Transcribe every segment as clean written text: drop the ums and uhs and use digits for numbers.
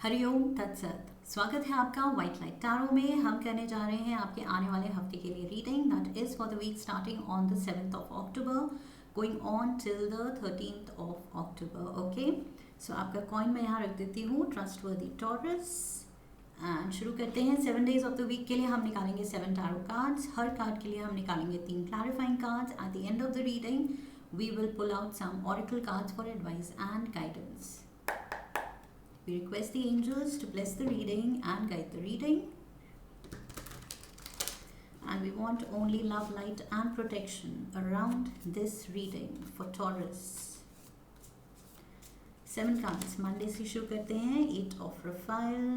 हरिओम तत्सत। स्वागत है आपका व्हाइट लाइट टैरो में। हम करने जा रहे हैं आपके आने वाले हफ्ते के लिए reading that is for the week starting on the 7th of October going on till the 13th of October। Okay, so आपका कॉइन मैं यहाँ रख देती हूँ, ट्रस्टवर्दी टॉरस। एंड शुरू करते हैं। 7 days ऑफ द वीक के लिए हम निकालेंगे 7 टैरो कार्ड्स। हर कार्ड के लिए हम निकालेंगे 3 clarifying cards. At the end of the reading we will pull out some oracle cards for advice and guidance. We request the angels to bless the reading and guide the reading. And we want only love, light and protection around this reading for Taurus. 7 cards Monday से शुरू करते हैं। 8 of Raphael,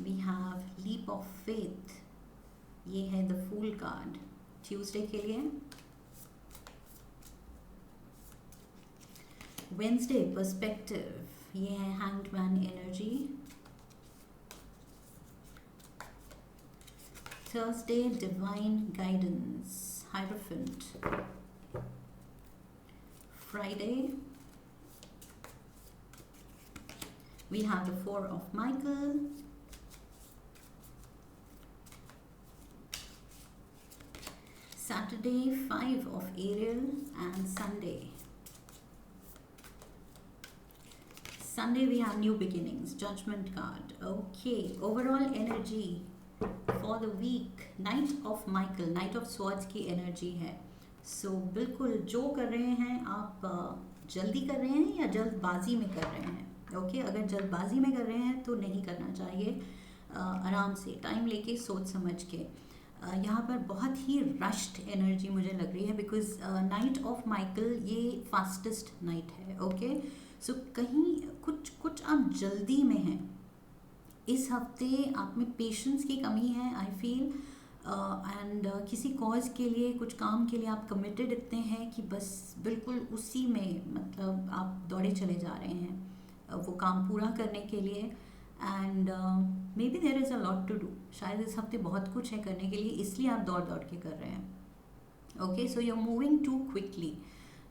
we have leap of faith, ये है the fool card Tuesday के लिए। Wednesday perspective, ये है hanged man energy. Thursday divine guidance, hierophant. Friday we have the 4 of Michael। Saturday 5 of Ariel and Sunday we have new beginnings, judgment card. Okay, overall energy for the week, Knight of Michael, Knight of Swords की energy है। So बिल्कुल जो कर रहे हैं आप जल्दी कर रहे हैं या जल्दबाजी में कर रहे हैं। Okay, अगर जल्दबाजी में कर रहे हैं तो नहीं करना चाहिए, आराम से टाइम लेके सोच समझ के। यहाँ पर बहुत ही रश्ड एनर्जी मुझे लग रही है बिकॉज नाइट ऑफ माइकल ये फास्टेस्ट नाइट है। ओके, सो कहीं कुछ आप जल्दी में हैं इस हफ्ते, आप में पेशेंस की कमी है आई फील। एंड किसी कॉज के लिए, कुछ काम के लिए आप कमिटेड इतने हैं कि बस बिल्कुल उसी में मतलब आप दौड़े चले जा रहे हैं वो काम पूरा करने के लिए। And maybe there is a lot to do, शायद इस हफ्ते बहुत कुछ है करने के लिए, इसलिए आप दौड़ के कर रहे हैं। Okay, so you are moving too quickly,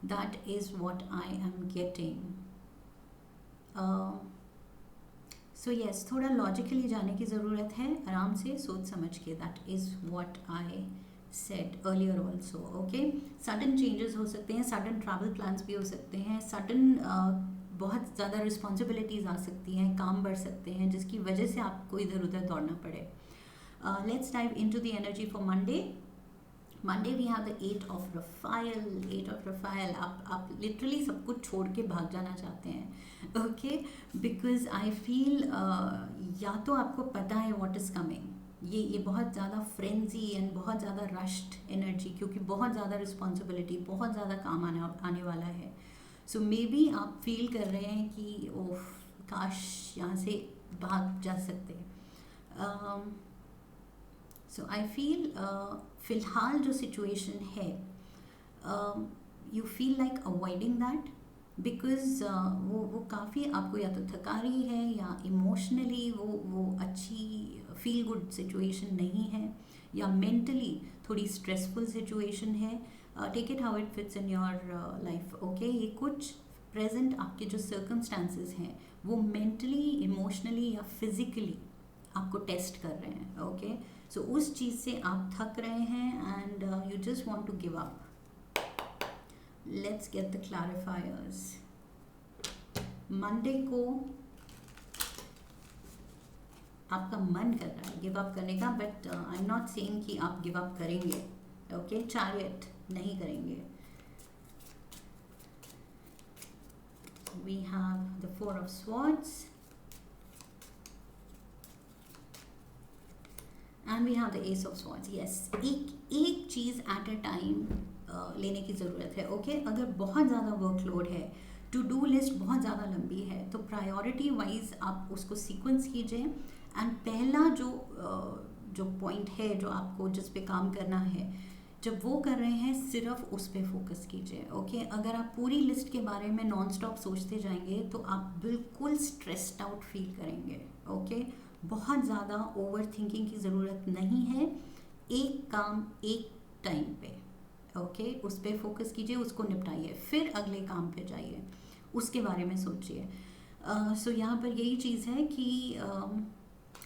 that is what I am getting. So yes, थोड़ा लॉजिकली जाने की ज़रूरत है, आराम से सोच समझ के। That is what I said earlier also. Okay, sudden changes हो सकते हैं, सडन ट्रैवल प्लान्स भी हो सकते हैं, सडन बहुत ज़्यादा रिस्पॉन्सिबिलिटीज़ आ सकती हैं, काम बढ़ सकते हैं जिसकी वजह से आपको इधर उधर दौड़ना पड़े। Let's dive into the energy for Monday. Monday we have the 8 of Raphael। 8 of Raphael, आप लिटरली सब कुछ छोड़ के भाग जाना चाहते हैं। ओके, बिकॉज आई फील या तो आपको पता है व्हाट इज़ कमिंग, ये बहुत ज़्यादा फ्रेंजी एंड बहुत ज़्यादा रश्ड एनर्जी, क्योंकि बहुत ज़्यादा रिस्पॉन्सिबिलिटी, बहुत ज़्यादा काम आने वाला है। सो मे बी आप फील कर रहे हैं कि ओह काश यहाँ से भाग जा सकते हैं। सो आई फील फ़िलहाल जो सिचुएशन है you feel like avoiding that because वो काफ़ी आपको या तो थका रही है या इमोशनली वो अच्छी फील गुड सिचुएशन नहीं है, या मेंटली थोड़ी स्ट्रेसफुल सिचुएशन है। Take it how it fits in your life. Okay, ये कुछ प्रेजेंट आपके जो सर्कमस्टांसेस हैं वो मेंटली, इमोशनली या फिजिकली आपको टेस्ट कर रहे हैं। ओके, सो उस चीज़ से आप थक रहे हैं and you just want to give up. Let's get the clarifiers. Monday को आपका मन कर रहा है गिव अप करने का, but I am not saying कि आप गिव अप करेंगे। ओके, चैरियट नहीं करेंगे। We have the 4 of Swords and we have the Ace of Swords। yes, एक चीज़ एट अ टाइम लेने की ज़रूरत है। ओके, अगर बहुत ज़्यादा वर्कलोड है, टू डू लिस्ट बहुत ज़्यादा लंबी है, तो प्रायोरिटी वाइज आप उसको सीक्वेंस कीजिए। एंड पहला जो पॉइंट है जो आपको जिस पे काम करना है, जब वो कर रहे हैं सिर्फ उस पे फोकस कीजिए। ओके, अगर आप पूरी लिस्ट के बारे में नॉन स्टॉप सोचते जाएंगे तो आप बिल्कुल स्ट्रेस्ड आउट फील करेंगे। ओके, बहुत ज़्यादा ओवर थिंकिंग की ज़रूरत नहीं है, एक काम एक टाइम पे। ओके उस पर फोकस कीजिए, उसको निपटाइए, फिर अगले काम पे जाइए, उसके बारे में सोचिए। सो यहाँ पर यही चीज़ है कि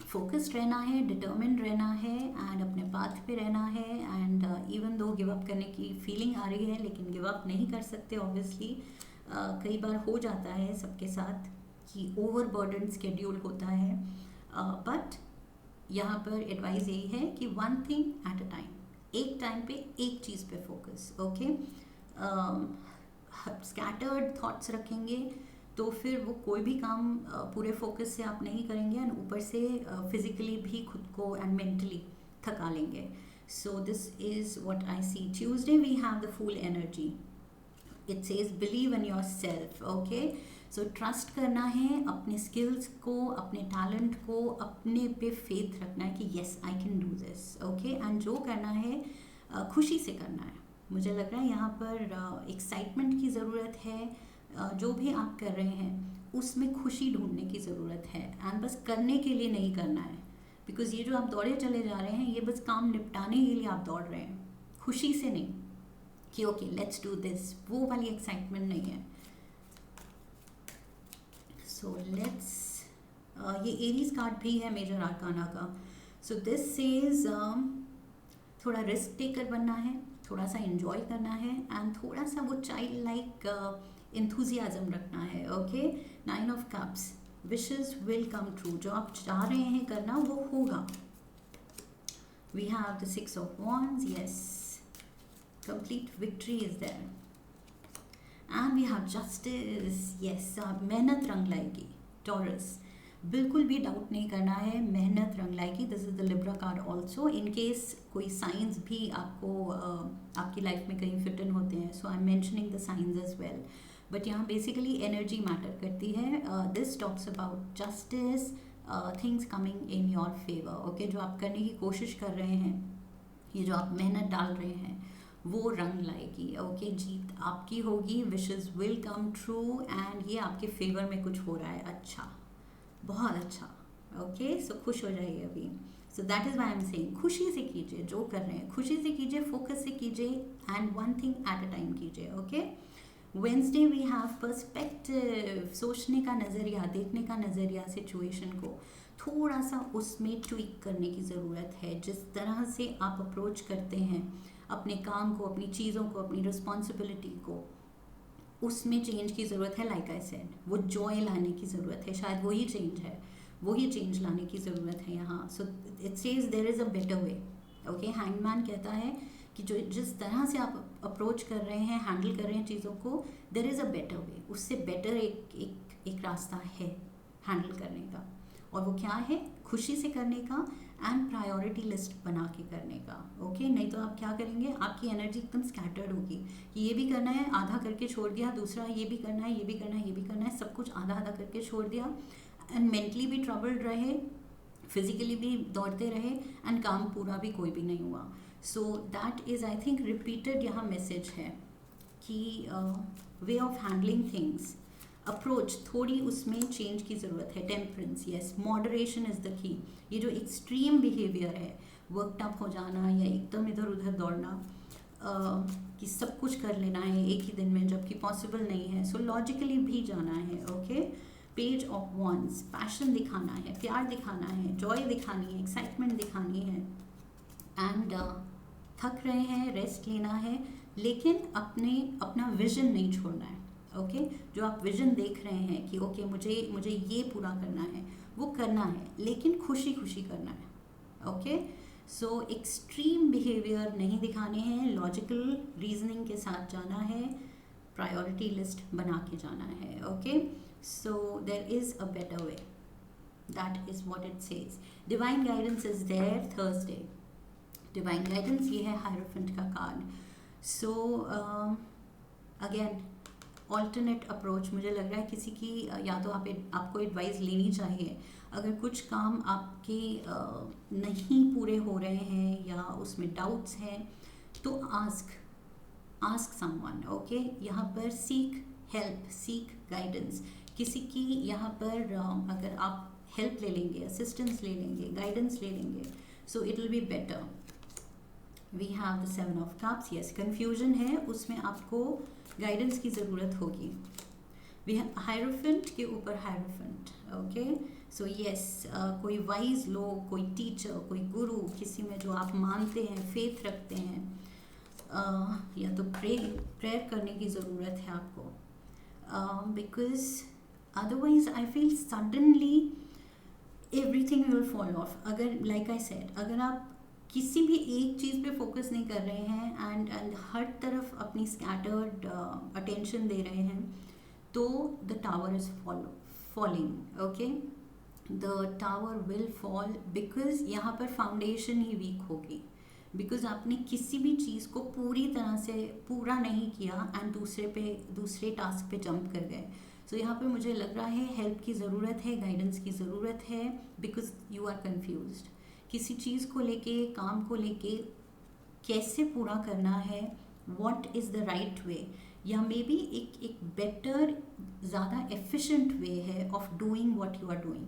फोकस्ड रहना है, डिटर्मिन्ड रहना है एंड अपने पाथ पे रहना है। And even though give up करने की फीलिंग आ रही है, लेकिन गिव अप नहीं कर सकते ऑब्वियसली। कई बार हो जाता है सबके साथ कि ओवर बर्डन स्केड्यूल होता है, बट यहाँ पर एडवाइस यही है कि one thing at a time, एक टाइम पे एक चीज़ पे फोकस। ओके स्कैटर्ड थॉट्स रखेंगे तो फिर वो कोई भी काम पूरे फोकस से आप नहीं करेंगे एंड ऊपर से फिजिकली भी खुद को एंड मेंटली थका लेंगे। So this is what I see. Tuesday we have the fool energy, it says believe in your self. Okay so trust करना है अपने स्किल्स को, अपने टैलेंट को, अपने पे फेथ रखना है कि yes I can do this. Okay and जो करना है खुशी से करना है। मुझे लग रहा है यहाँ पर एक्साइटमेंट की ज़रूरत है। जो भी आप कर रहे हैं उसमें खुशी ढूंढने की ज़रूरत है एंड बस करने के लिए नहीं करना है, बिकॉज ये जो आप दौड़े चले जा रहे हैं ये बस काम निपटाने के लिए आप दौड़ रहे हैं, खुशी से नहीं कि ओके लेट्स डू दिस, वो वाली एक्साइटमेंट नहीं है। सो लेट्स ये एरीज कार्ड भी है मेजर आर्काना का। सो दिस सेज थोड़ा रिस्क टेकर बनना है, थोड़ा सा एंजॉय करना है एंड थोड़ा सा वो चाइल्ड लाइक इंथुजियाज्म रखना है। Okay 9 of cups, wishes will come true, जो आप चाह रहे हैं करना वो होगा। We have the 6 of wands, yes complete victory is there and we have justice, yes मेहनत रंग लाएगी टॉरस, बिल्कुल भी डाउट नहीं करना है, मेहनत रंग लाएगी। This is the Libra card also, in case कोई साइंस भी आपको आपकी लाइफ में कहीं फिट इन होते हैं, so I am mentioning the science as well. But यहाँ बेसिकली एनर्जी मैटर करती है। This talks about justice, things coming in your favour. Okay जो आप करने की कोशिश कर रहे हैं, ये जो आप मेहनत डाल रहे हैं वो रंग लाएगी। ओके जीत आपकी होगी, wishes will come true and ये आपके फेवर में कुछ हो रहा है अच्छा, बहुत अच्छा। ओके सो खुश हो जाइए अभी। So that is why I am saying खुशी से कीजिए, जो कर रहे हैं खुशी से कीजिए, फोकस से कीजिए and one thing at a time कीजिए। Okay Wednesday we have perspective, सोचने का नज़रिया, देखने का नज़रिया, सिचुएशन को थोड़ा सा उसमें ट्विक करने की ज़रूरत है। जिस तरह से आप अप्रोच करते हैं अपने काम को, अपनी चीज़ों को, अपनी रिस्पॉन्सिबिलिटी को, उसमें चेंज की ज़रूरत है। लाइक आई सेड वो जॉय लाने की ज़रूरत है, शायद वही चेंज है, वही चेंज लाने की ज़रूरत है यहाँ। So it says there is a better way. Okay hangman कहता है कि जो जिस तरह से आप अप्रोच कर रहे हैं, हैंडल कर रहे हैं चीज़ों को, there is a better way, उससे बेटर एक रास्ता है हैंडल करने का, और वो क्या है, खुशी से करने का एंड प्रायोरिटी लिस्ट बना के करने का। ओके नहीं तो आप क्या करेंगे, आपकी एनर्जी एकदम स्कैटर्ड होगी कि ये भी करना है, आधा करके छोड़ दिया, दूसरा ये भी करना है, ये भी करना है, ये भी करना है, सब कुछ आधा आधा करके छोड़ दिया एंड मेंटली भी ट्रबल्ड रहे, फिजिकली भी दौड़ते रहे एंड काम पूरा भी कोई भी नहीं हुआ। So that is I think repeated यहाँ मैसेज है कि way of handling things, approach थोड़ी उसमें चेंज की ज़रूरत है। Temperance, yes moderation is the key. ये जो एक्सट्रीम बिहेवियर है, वर्कड अप हो जाना या एकदम इधर उधर दौड़ना, कि सब कुछ कर लेना है एक ही दिन में जबकि पॉसिबल नहीं है, सो लॉजिकली भी जाना है। Okay page of wands, passion दिखाना है, प्यार दिखाना है, जॉय दिखानी है, एक्साइटमेंट दिखानी है एंड थक रहे हैं, रेस्ट लेना है, लेकिन अपना विजन नहीं छोड़ना है। ओके जो आप विजन देख रहे हैं कि ओके मुझे ये पूरा करना है, वो करना है, लेकिन खुशी खुशी करना है। ओके सो एक्सट्रीम बिहेवियर नहीं दिखाने हैं, लॉजिकल रीजनिंग के साथ जाना है, प्रायोरिटी लिस्ट बना के जाना है। Okay so there is a better way, that is what it says. Divine guidance is there Thursday, divine guidance ये है हायरोफेंट का card. So again alternate approach, मुझे लग रहा है किसी की या तो आपको एडवाइस लेनी चाहिए। अगर कुछ काम आपके नहीं पूरे हो रहे हैं या उसमें डाउट्स हैं तो आस्क समवन। ओके यहाँ पर सीक हेल्प, सीक गाइडेंस, किसी की यहाँ पर अगर आप हेल्प ले लेंगे, असिस्टेंस ले लेंगे, गाइडेंस ले लेंगे, so it will be better. We have the 7 of cups. Yes, confusion है, उसमें आपको गाइडेंस की ज़रूरत होगी. वी हैव हायरोफेंट के ऊपर हायरोफेंट. ओके, सो यस, कोई वाइज लोग, कोई टीचर, कोई गुरु, किसी में जो आप मानते हैं, फेथ रखते हैं, या तो प्रेयर करने की ज़रूरत है आपको. Because otherwise I feel suddenly everything will fall of. अगर लाइक आई सेड, अगर आप किसी भी एक चीज़ पे फोकस नहीं कर रहे हैं एंड हर तरफ अपनी स्कैटर्ड अटेंशन दे रहे हैं, तो the tower is falling. Okay, the tower will fall because यहाँ पर फाउंडेशन ही वीक होगी. बिकॉज आपने किसी भी चीज़ को पूरी तरह से पूरा नहीं किया एंड दूसरे टास्क पे जंप कर गए. सो यहाँ पर मुझे लग रहा है हेल्प की ज़रूरत है, गाइडेंस की ज़रूरत है, बिकॉज यू आर कन्फ्यूज्ड. किसी चीज़ को लेके, काम को लेके कैसे पूरा करना है, what is the right way, या मे बी एक बेटर, ज़्यादा एफिशिएंट वे है of doing what you are doing.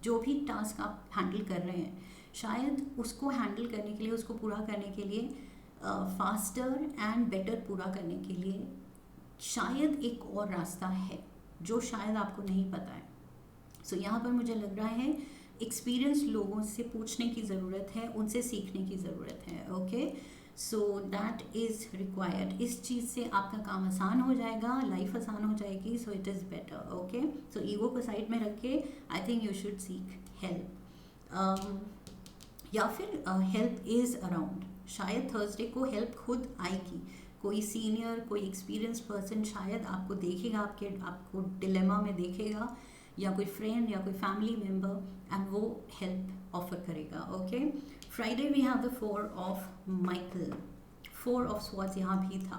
जो भी टास्क आप हैंडल कर रहे हैं, शायद उसको हैंडल करने के लिए, उसको पूरा करने के लिए, फास्टर एंड बेटर पूरा करने के लिए शायद एक और रास्ता है जो शायद आपको नहीं पता है. सो यहाँ पर मुझे लग रहा है एक्सपीरियंस लोगों से पूछने की ज़रूरत है, उनसे सीखने की ज़रूरत है. Okay, so that is required. इस चीज़ से आपका काम आसान हो जाएगा, लाइफ आसान हो जाएगी. So it is better. Okay, so ego को साइड में रख के आई think you should seek help. या फिर हेल्प इज़ अराउंड. शायद थर्सडे को हेल्प खुद आएगी. कोई सीनियर, कोई एक्सपीरियंस पर्सन शायद आपको देखेगा, आपको डिलेमा में देखेगा, या कोई फ्रेंड या कोई फैमिली मेम्बर, एंड वो हेल्प ऑफर करेगा. Okay, Friday we have the 4 of Michael. 4 of swords यहाँ भी था.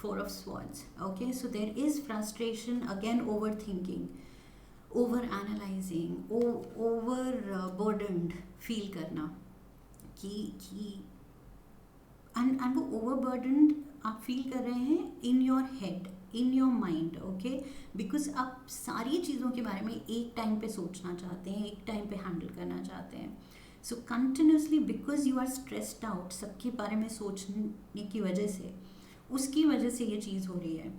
4 of swords. Okay, so there is frustration, again over thinking, over analysing, over burdened feel करना कि एंड वो ओवरबर्डन्ड आप फील कर रहे हैं in your head, in your mind. Okay, because आप सारी चीज़ों के बारे में एक टाइम पे सोचना चाहते हैं, एक टाइम पे हैंडल करना चाहते हैं. So continuously because you are stressed out, सबके बारे में सोचने की वजह से, उसकी वजह से ये चीज़ हो रही है.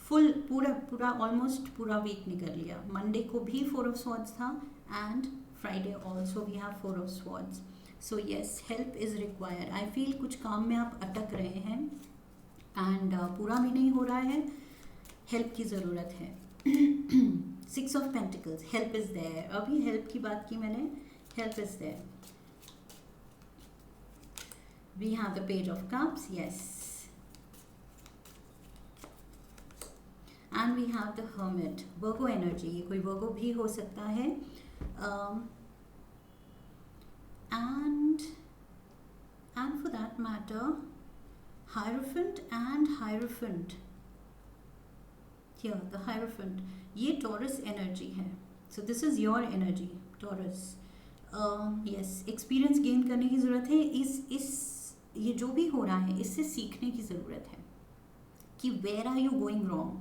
पूरा ऑलमोस्ट पूरा वीक निकल लिया. मंडे को भी 4 ऑफ स्वॉर्ड्स था and Friday also we have 4 of swords. So yes, help is required. I feel कुछ काम में आप अटक रहे हैं एंड पूरा भी नहीं हो रहा है, हेल्प की ज़रूरत है. 6 of pentacles, help is there. अभी हेल्प की बात की मैंने, help is there. We have the page of cups. Yes, and we have the hermit. Virgo energy, ये कोई वर्गो भी हो सकता है. And for that matter, Hierophant and Hierophant. Here, the Hierophant. ये Taurus energy है. So this is your energy, Taurus. Yes, experience gain करने की ज़रूरत है. ये जो भी हो रहा है, इससे सीखने की ज़रूरत है कि where are you going wrong?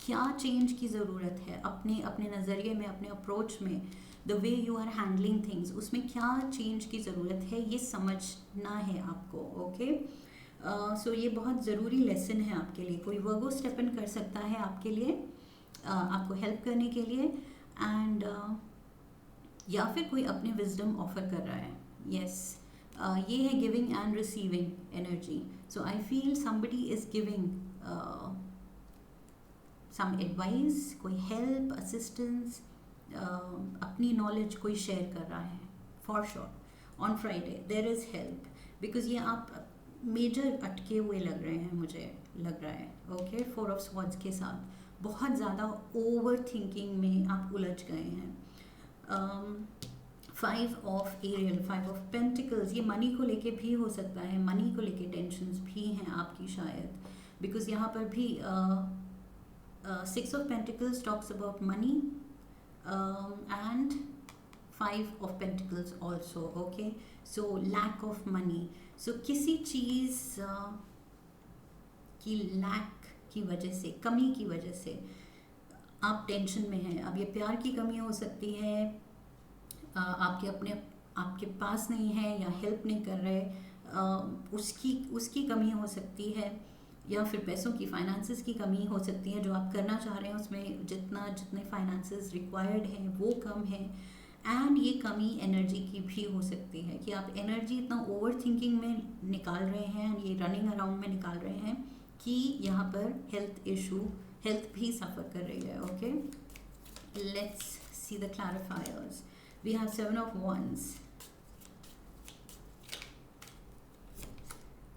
क्या चेंज की ज़रूरत है अपने नज़रिए में, अपने अप्रोच में, the way you are handling things, उसमें क्या चेंज की ज़रूरत है, ये समझना है आपको. ओके, सो ये बहुत ज़रूरी लेसन है आपके लिए. कोई वर्गो स्टेप इन कर सकता है आपके लिए, आपको हेल्प करने के लिए, एंड या फिर कोई अपनी विजडम ऑफर कर रहा है. यस, ये है giving and receiving energy. So I feel somebody is giving some advice, कोई हेल्प, असिस्टेंस, अपनी नॉलेज कोई शेयर कर रहा है. For sure on Friday there is help, because ये आप मेजर अटके हुए लग रहे हैं, मुझे लग रहा है. ओके, 4 ऑफ स्वॉर्ड्स के साथ बहुत ज़्यादा ओवर थिंकिंग में आप उलझ गए हैं. 5 ऑफ एरियल, 5 ऑफ पेंटिकल्स, ये मनी को लेके भी हो सकता है. मनी को लेके टेंशन्स भी हैं आपकी शायद, बिकॉज यहाँ पर भी 6 of pentacles talks about money and 5 of Pentacles also. Okay, so lack of money. So किसी चीज़ की लैक की वजह से, कमी की वजह से आप टेंशन में हैं. अब ये प्यार की कमी हो सकती है, आपके पास नहीं है, या हेल्प नहीं कर रहे, उसकी उसकी कमी हो सकती है, या फिर पैसों की, फाइनेंसेस की कमी हो सकती है। जो आप करना चाह रहे हैं उसमें जितने फाइनेंसेस रिक्वायर्ड हैं वो कम है। एंड ये कमी एनर्जी की भी हो सकती है कि आप एनर्जी इतना ओवर थिंकिंग में निकाल रहे हैं, ये रनिंग अराउंड में निकाल रहे हैं कि यहाँ पर हेल्थ भी सफ़र कर रही है। Okay, let's see the clarifiers. We have 7 of Wands,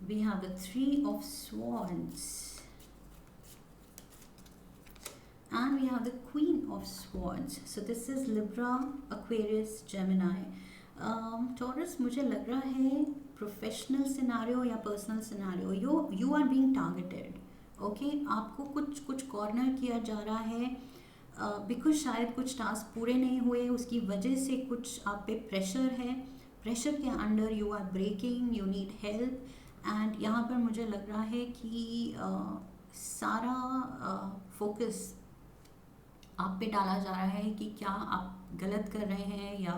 we have the 3 of Swords, and we have the Queen of Swords. So this is Libra, Aquarius, Gemini. Taurus, मुझे लग रहा है प्रोफेशनल सिनारियो या personal scenario, you are being targeted. Okay, आपको कुछ corner किया जा रहा है बिकॉज शायद कुछ टास्क पूरे नहीं हुए, उसकी वजह से कुछ आप पे प्रेशर है। प्रेशर के under you are breaking, you need help. And यहाँ पर मुझे लग रहा है कि सारा फोकस आप पे डाला जा रहा है कि क्या आप गलत कर रहे हैं या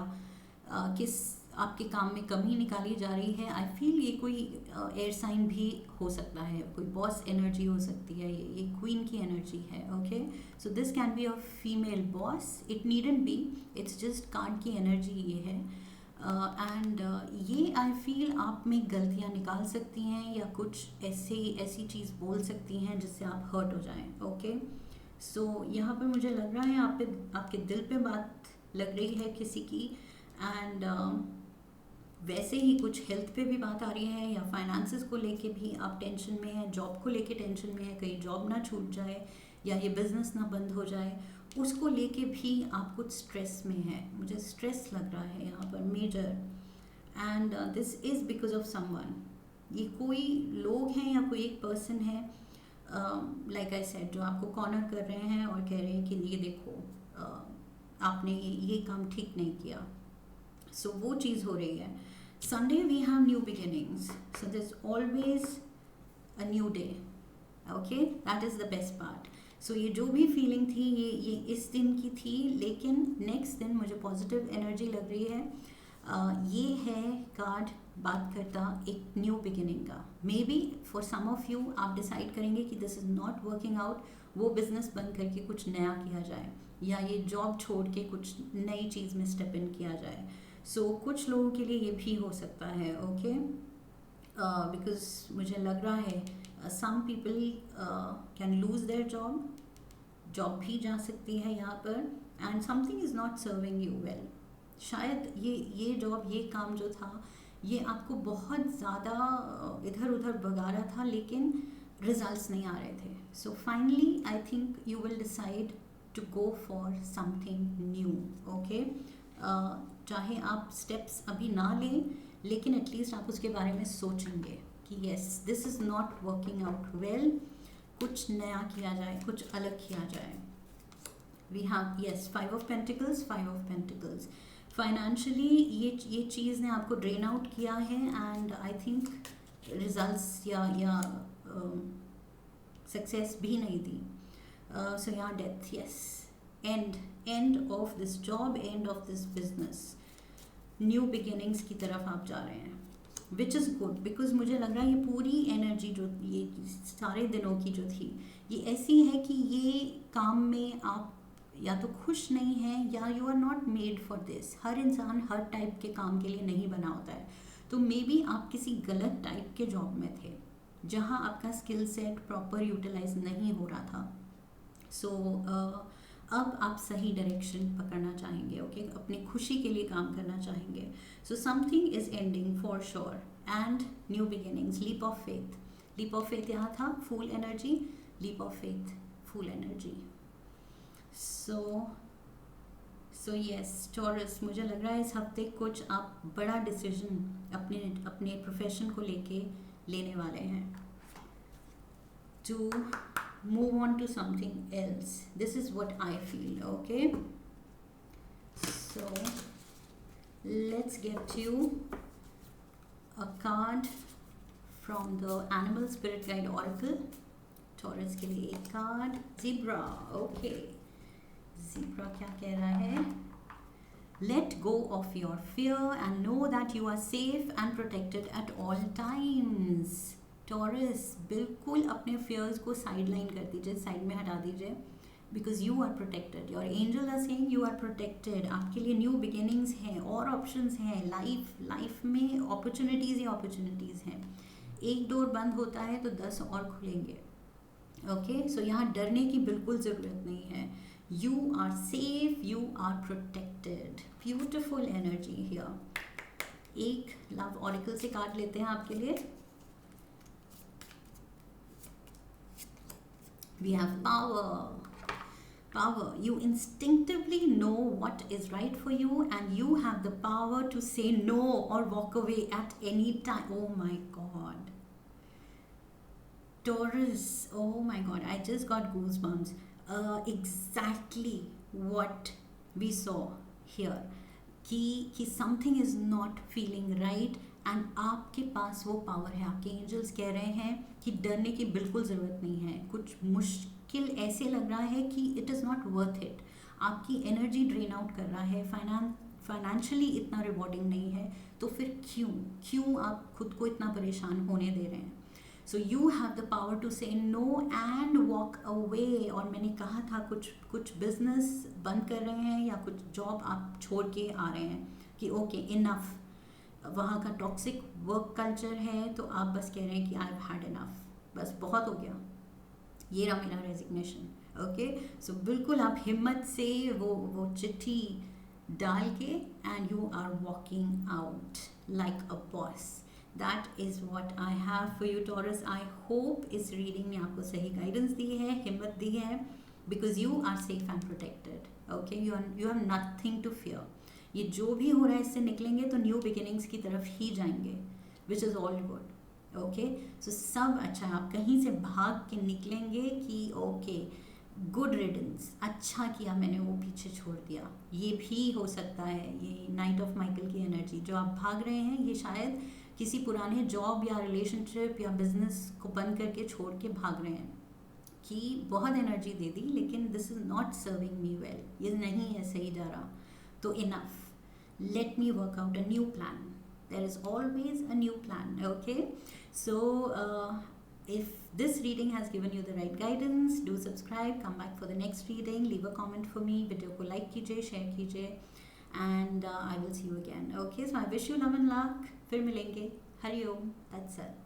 किस आपके काम में कमी निकाली जा रही है। आई फील ये कोई एयर साइन भी हो सकता है, कोई बॉस एनर्जी हो सकती है, ये क्वीन की एनर्जी है। Okay, so this can be a female boss, it needn't be, it's just card की एनर्जी ये है। एंड ये आई फील आप में गलतियाँ निकाल सकती हैं या कुछ ऐसी चीज़ बोल सकती हैं जिससे आप हर्ट हो जाएं। ओके, सो यहाँ पर मुझे लग रहा है आपके दिल पे बात लग रही है किसी की। एंड वैसे ही कुछ हेल्थ पे भी बात आ रही है या फाइनेंसेस को लेके भी आप टेंशन में हैं, जॉब को लेके टेंशन में है, कहीं जॉब ना छूट जाए या ये बिज़नेस ना बंद हो जाए, उसको लेके भी आप कुछ स्ट्रेस में हैं। मुझे स्ट्रेस लग रहा है यहाँ पर major. And this is because of someone, ये कोई लोग हैं या कोई एक पर्सन है लाइक आई सेड जो आपको कॉर्नर कर रहे हैं और कह रहे हैं कि ये देखो आपने ये काम ठीक नहीं किया। सो वो चीज़ हो रही है। Sunday we have new beginnings, so this always a new day. Okay, that is the best part. So ये जो भी फीलिंग थी ये इस दिन की थी, लेकिन नेक्स्ट दिन मुझे पॉजिटिव एनर्जी लग रही है। ये है कार्ड बात करता एक न्यू बिगिनिंग का। Maybe for some of you आप डिसाइड करेंगे कि this is not working out, वो बिजनेस बंद करके कुछ नया किया जाए या ये जॉब छोड़ के कुछ नई चीज़ में स्टेप इन किया जाए। सो कुछ लोगों के लिए ये भी हो सकता है। ओके, बिकॉज मुझे लग रहा है some people can lose their job भी जा सकती है यहाँ पर। And something is not serving you well. शायद ये जॉब, ये काम जो था, ये आपको बहुत ज़्यादा इधर उधर भगा रहा था, लेकिन रिजल्ट्स नहीं आ रहे थे। So finally I think you will decide to go for something new. Okay, चाहे आप स्टेप्स अभी ना लें, लेकिन एटलीस्ट आप उसके बारे में सोचेंगे कि yes this is not working out well, कुछ नया किया जाए, कुछ अलग किया जाए। We have yes 5 of Pentacles। Financially ये चीज़ ने आपको ड्रेन आउट किया है एंड आई थिंक रिजल्ट्स या सक्सेस भी नहीं दी। सो यहाँ death, yes, end of this job, end of this business, new beginnings की तरफ आप जा रहे हैं, विच इज़ गुड। बिकॉज मुझे लग रहा है ये पूरी एनर्जी जो ये सारे दिनों की जो थी, ये ऐसी है कि ये काम में आप या तो खुश नहीं हैं या you are not made for this. हर इंसान हर टाइप के काम के लिए नहीं बना होता है। तो मे बी आप किसी गलत टाइप के जॉब में थे जहाँ आपका स्किल सेट प्रॉपर यूटिलाइज नहीं हो रहा था। सो अब आप सही डायरेक्शन पकड़ना चाहेंगे। ओके, अपनी खुशी के लिए काम करना चाहेंगे। So something is ending for sure and new beginnings, leap of faith यहाँ था, full energy, leap of faith, full energy. So yes Taurus, मुझे लग रहा है इस हफ्ते कुछ आप बड़ा डिसीजन अपने प्रोफेशन को लेके लेने वाले हैं, to move on to something else. This is what I feel. Okay, so let's get you a card from the Animal Spirit Guide Oracle. Taurus के लिए एक कार्ड, Zebra. Okay, Zebra क्या कह रहा है? Let go of your fear and know that you are safe and protected at all times. Taurus, बिल्कुल अपने fears को sideline कर दीजिए, साइड में हटा दीजिए, because you are protected. Your angel are saying you are protected. आपके लिए new beginnings हैं और options हैं. लाइफ में opportunities ही opportunities हैं. एक डोर बंद होता है तो 10 और खुलेंगे. ओके, सो यहाँ डरने की बिल्कुल ज़रूरत नहीं है. You are safe, you are protected. Beautiful energy here. एक लव ऑरिकल से कार्ड लेते हैं आपके लिए. We have power. Power. You instinctively know what is right for you and you have the power to say no or walk away at any time. Oh my God. Taurus, oh my God, I just got goosebumps. Exactly what we saw here. कि something is not feeling right and आपके पास वो power है. आपके angels कह रहे हैं कि डरने की बिल्कुल ज़रूरत नहीं है. कुछ मुश्किल ऐसे लग रहा है कि it is not worth it. आपकी एनर्जी ड्रेन आउट कर रहा है. फाइनेंशियली इतना रिवॉर्डिंग नहीं है, तो फिर क्यों आप खुद को इतना परेशान होने दे रहे हैं. So you have the power to say no and walk away. और मैंने कहा था कुछ बिजनेस बंद कर रहे हैं या कुछ जॉब आप छोड़ के आ रहे हैं कि ओके इनफ. वहाँ का टॉक्सिक वर्क कल्चर है तो आप बस कह रहे हैं कि आई हैव हैड इनफ, बस बहुत हो गया, ये रहा मेरा रेजिग्नेशन. ओके, सो बिल्कुल आप हिम्मत से वो चिट्ठी डाल के and you are walking out like a boss. That is what I have for you Taurus. I hope इस रीडिंग ने आपको सही गाइडेंस दी है, हिम्मत दी है, because you are safe and protected. Okay, you have nothing to fear. ये जो भी हो रहा है इससे निकलेंगे तो न्यू बिगिनिंग्स की तरफ ही जाएंगे, which is all good. Okay, so सब अच्छा है. आप कहीं से भाग के निकलेंगे कि ओके गुड रिडन्स, अच्छा किया मैंने वो पीछे छोड़ दिया. ये भी हो सकता है, ये नाइट ऑफ माइकल की एनर्जी जो आप भाग रहे हैं ये शायद किसी पुराने जॉब या रिलेशनशिप या बिजनेस को बंद करके छोड़ के भाग रहे हैं कि बहुत एनर्जी दे दी लेकिन this is not serving me well, ये नहीं है सही जा रहा, तो enough. Let me work out a new plan. There is always a new plan. Okay, so if this reading has given you the right guidance, do subscribe, come back for the next reading, leave a comment for me, video को like कीजिए, share कीजिए, and I will see you again. Okay, so I wish you love and luck. फिर मिलेंगे. हरि ओम. That's it.